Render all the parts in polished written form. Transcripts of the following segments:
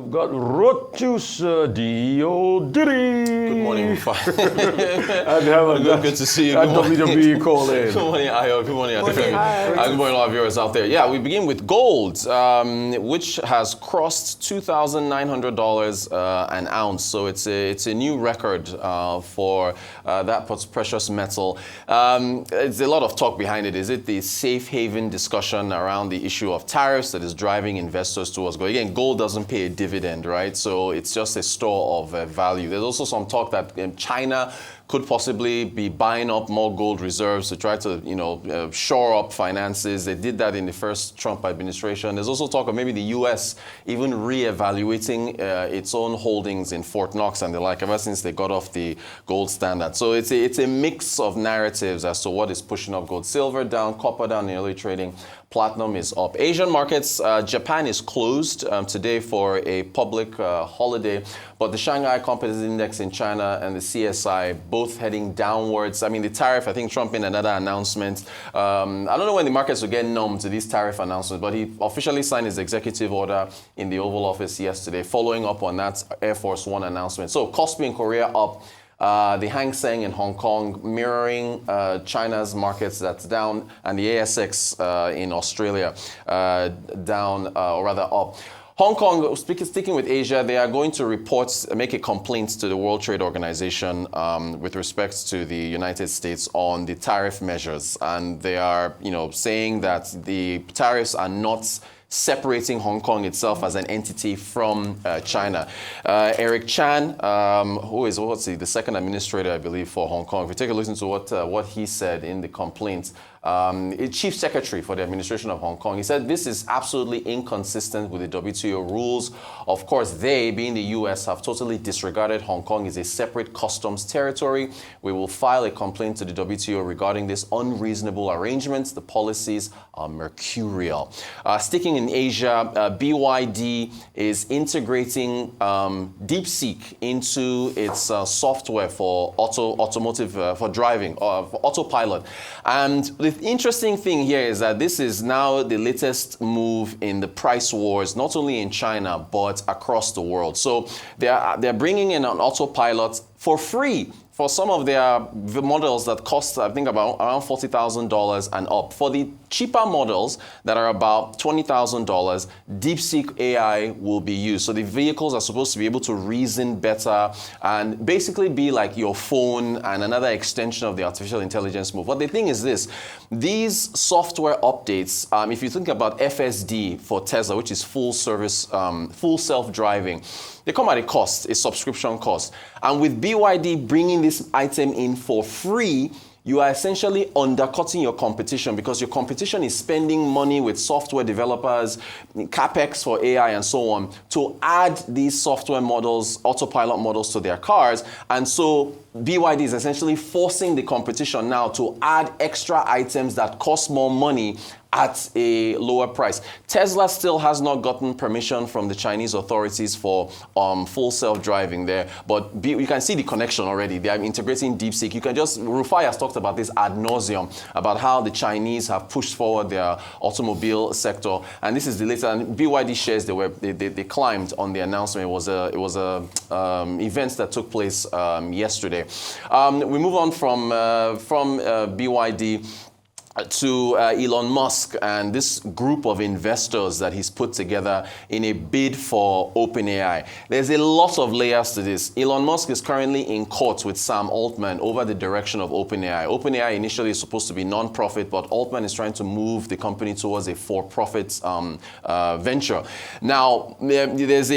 I've got Rotus Oddiri. Good morning, good to see you. Good WWE call in. Good morning, Ayo. Good morning, Atifemi. Good morning, all our viewers out there. Yeah, we begin with gold, which has crossed $2,900 an ounce. So it's a new record for that precious metal. There's a lot of talk behind it. Is it the safe haven discussion around the issue of tariffs that is driving investors towards gold? Again, gold doesn't pay a dividend, right? So it's just a store of value. There's also some talk that China could possibly be buying up more gold reserves to try to, shore up finances. They did that in the first Trump administration. There's also talk of maybe the U.S. even reevaluating its own holdings in Fort Knox and the like, ever since they got off the gold standard. So it's a mix of narratives as to what is pushing up gold. Silver down, copper down in early trading. Platinum is up. Asian markets, Japan is closed today for a public holiday, but the Shanghai Composite Index in China and the CSI both heading downwards. I mean, the tariff, I think Trump made another announcement. I don't know when the markets will get numb to these tariff announcements, but he officially signed his executive order in the Oval Office yesterday, following up on that Air Force One announcement. So Kospi in Korea up. The Hang Seng in Hong Kong mirroring China's markets, that's down, and the ASX in Australia down, or rather up. Hong Kong, sticking with Asia, they are going to make a complaint to the World Trade Organization with respect to the United States on the tariff measures. And they are, saying that the tariffs are not separating Hong Kong itself as an entity from China. Eric Chan, who is the second administrator, I believe, for Hong Kong. If you take a listen to what he said in the complaint, Chief Secretary for the administration of Hong Kong, he said this is absolutely inconsistent with the WTO rules. Of course, they, being the US, have totally disregarded Hong Kong as a separate customs territory. We will file a complaint to the WTO regarding this unreasonable arrangements. The policies are mercurial. Sticking in Asia, BYD is integrating DeepSeek into its software for automotive, for driving, for autopilot. And the interesting thing here is that this is now the latest move in the price wars, not only in China, but across the world. So they're bringing in an autopilot for free for some of their models that cost, I think, around $40,000 and up. For the cheaper models that are about $20,000, DeepSeek AI will be used. So the vehicles are supposed to be able to reason better and basically be like your phone and another extension of the artificial intelligence move. But the thing is this, these software updates, if you think about FSD for Tesla, which is full service, full self-driving, they come at a cost, a subscription cost. And with BYD bringing this item in for free, you are essentially undercutting your competition because your competition is spending money with software developers, capex for AI and so on, to add these software models, autopilot models to their cars. And so BYD is essentially forcing the competition now to add extra items that cost more money at a lower price. Tesla still has not gotten permission from the Chinese authorities for full self-driving there, but you can see the connection already. They are integrating DeepSeek. You can just, Rufai has talked about this ad nauseum, about how the Chinese have pushed forward their automobile sector, and this is the latest. And BYD shares, they climbed on the announcement. It was a event that took place yesterday. We move on from BYD to Elon Musk and this group of investors that he's put together in a bid for OpenAI. There's a lot of layers to this. Elon Musk is currently in court with Sam Altman over the direction of OpenAI. OpenAI initially is supposed to be non-profit, but Altman is trying to move the company towards a for-profit venture. Now, this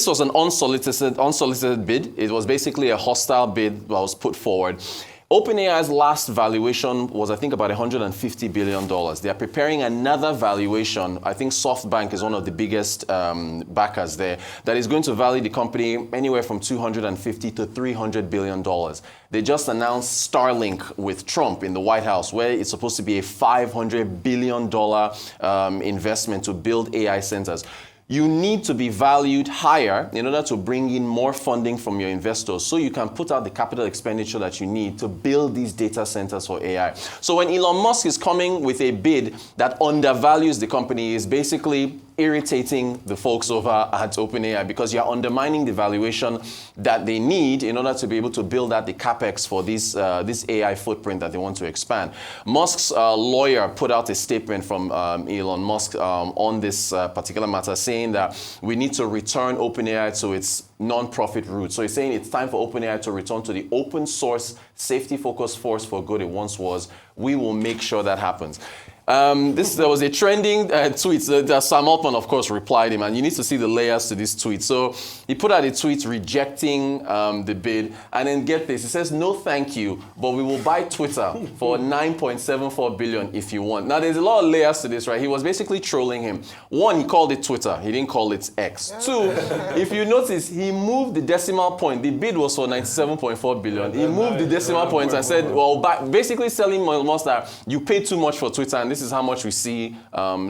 was an unsolicited bid. It was basically a hostile bid that was put forward. OpenAI's last valuation was, I think, about $150 billion. They are preparing another valuation. I think SoftBank is one of the biggest backers there, that is going to value the company anywhere from $250 to $300 billion. They just announced Starlink with Trump in the White House, where it's supposed to be a $500 billion investment to build AI centers. You need to be valued higher in order to bring in more funding from your investors so you can put out the capital expenditure that you need to build these data centers for AI. So when Elon Musk is coming with a bid that undervalues the company, is basically irritating the folks over at OpenAI because you're undermining the valuation that they need in order to be able to build out the capex for this AI footprint that they want to expand. Musk's lawyer put out a statement from Elon Musk on this particular matter, saying that we need to return OpenAI to its non-profit route. So he's saying it's time for OpenAI to return to the open source, safety-focused force for good it once was. We will make sure that happens. There was a trending tweet. Sam Altman, of course, replied him, and you need to see the layers to this tweet. So he put out a tweet rejecting the bid, and then get this, he says, "No, thank you, but we will buy Twitter for 9.74 billion if you want." Now, there's a lot of layers to this, right? He was basically trolling him. One, he called it Twitter. He didn't call it X. Two, if you notice, he moved the decimal point. The bid was for 97.4 billion. He moved the decimal point and said, well, basically selling Musk that you pay too much for Twitter, and this is how much we see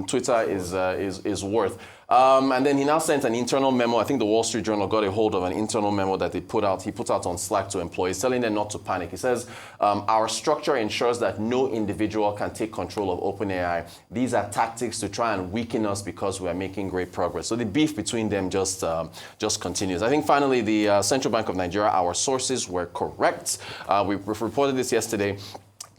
Twitter is worth. And then he now sent an internal memo. I think the Wall Street Journal got a hold of an internal memo that he put out on Slack to employees, telling them not to panic. He says, our structure ensures that no individual can take control of OpenAI. These are tactics to try and weaken us because we are making great progress. So the beef between them just continues. I think finally, the Central Bank of Nigeria, our sources were correct. We reported this yesterday.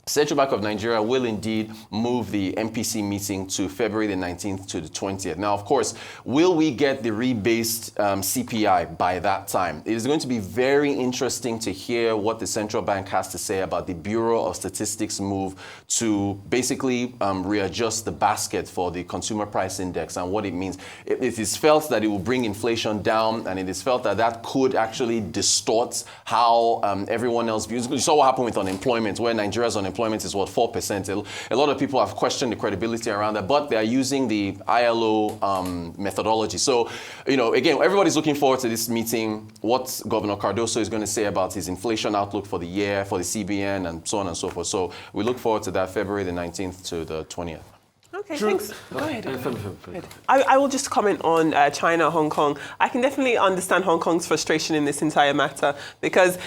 Central Bank of Nigeria will indeed move the MPC meeting to February the 19th to the 20th. Now, of course, will we get the rebased CPI by that time? It is going to be very interesting to hear what the central bank has to say about the Bureau of Statistics move to basically readjust the basket for the consumer price index and what it means. It is felt that it will bring inflation down, and it is felt that that could actually distort how everyone else views. You saw what happened with unemployment, where Nigeria's unemployment is what, 4%. A lot of people have questioned the credibility around that, but they are using the ILO methodology. So, again, everybody's looking forward to this meeting, what Governor Cardoso is going to say about his inflation outlook for the year, for the CBN, and so on and so forth. So we look forward to that February the 19th to the 20th. Okay, thanks. Go ahead. I will just comment on China, Hong Kong. I can definitely understand Hong Kong's frustration in this entire matter because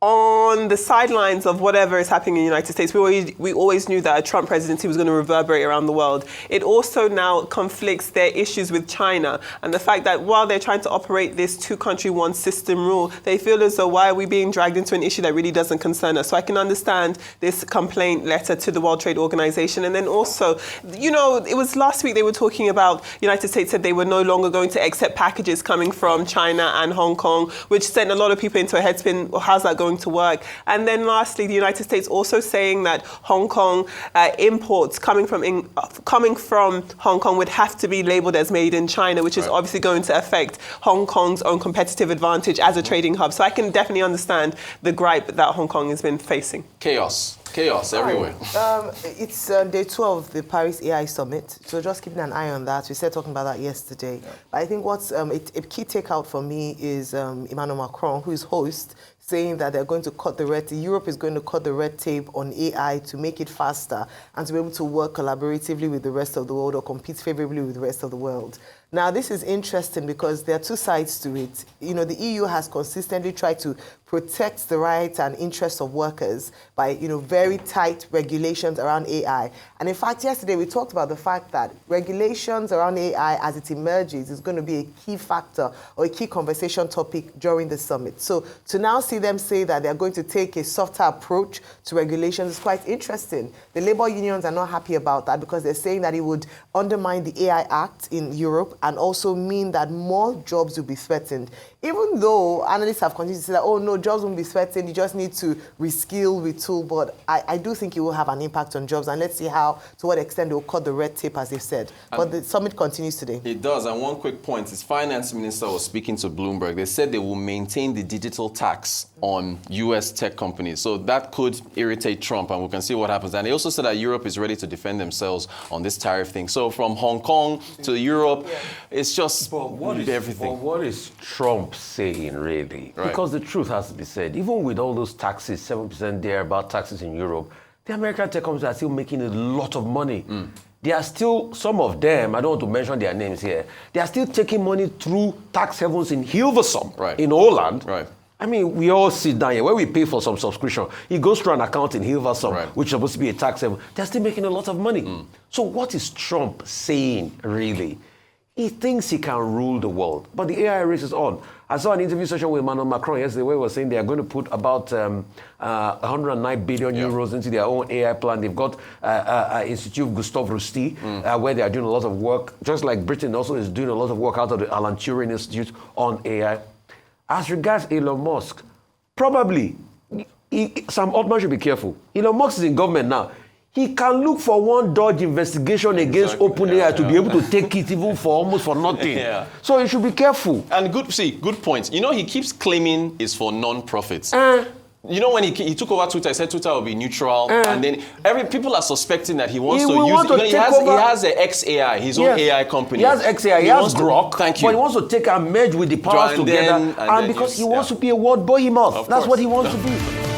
on the sidelines of whatever is happening in the United States, we always knew that a Trump presidency was going to reverberate around the world. It also now conflicts their issues with China and the fact that while they're trying to operate this two-country, one-system rule, they feel as though why are we being dragged into an issue that really doesn't concern us? So I can understand this complaint letter to the World Trade Organization. And then also, it was last week they were talking about, the United States said they were no longer going to accept packages coming from China and Hong Kong, which sent a lot of people into a headspin. Well, how's that going to work? And then lastly, the United States also saying that Hong Kong imports coming from Hong Kong would have to be labeled as made in China, which is obviously going to affect Hong Kong's own competitive advantage as a trading hub. So I can definitely understand the gripe that Hong Kong has been facing. Chaos everywhere. It's day 12 of the Paris AI Summit, so just keeping an eye on that. We started talking about that yesterday. Yeah. I think what's a key takeout for me is Emmanuel Macron, who is host, saying that they're going to cut the red tape. Europe is going to cut the red tape on AI to make it faster and to be able to work collaboratively with the rest of the world or compete favorably with the rest of the world. Now, this is interesting because there are two sides to it. The EU has consistently tried to protect the rights and interests of workers by, very tight regulations around AI. And in fact, yesterday we talked about the fact that regulations around AI as it emerges is going to be a key factor or a key conversation topic during the summit. So to now see them say that they're going to take a softer approach to regulations is quite interesting. The labor unions are not happy about that because they're saying that it would undermine the AI Act in Europe and also mean that more jobs will be threatened. Even though analysts have continued to say that, oh no, jobs won't be threatened, you just need to reskill, retool, but I do think it will have an impact on jobs, and let's see to what extent they will cut the red tape, as they've said. But the summit continues today. It does, and one quick point, his finance minister was speaking to Bloomberg. They said they will maintain the digital tax on US tech companies, so that could irritate Trump, and we can see what happens. And they also said that Europe is ready to defend themselves on this tariff thing. So from Hong Kong to Europe, it's just everything. But what is Trump saying, really? Right. Because the truth has to be said. Even with all those taxes, 7% there, about taxes in Europe, the American tech companies are still making a lot of money. They are still, some of them, I don't want to mention their names here, they are still taking money through tax havens in Hilversum, in Holland. Right. I mean, we all sit down here. When we pay for some subscription, it goes through an account in Hilversum, which is supposed to be a tax haven. They're still making a lot of money. So what is Trump saying, really? He thinks he can rule the world, but the AI race is on. I saw an interview session with Emmanuel Macron yesterday where he was saying they are going to put about 109 billion euros into their own AI plan. They've got Institute Gustave Roussy, where they are doing a lot of work, just like Britain also is doing a lot of work out of the Alan Turing Institute on AI. As regards Elon Musk, probably Sam Altman should be careful. Elon Musk is in government now. He can look for one dodge investigation against OpenAI to be able to take it even for almost for nothing. So he should be careful. And good point. You know, he keeps claiming it's for non-profits. You know, when he took over Twitter, he said Twitter will be neutral, and then people are suspecting that he wants to use it. He has a XAI, his own AI company. He has XAI, he has Grok, thank you. but he wants to take and merge with the powers together, and because he wants to be a world behemoth. That's what he wants to be.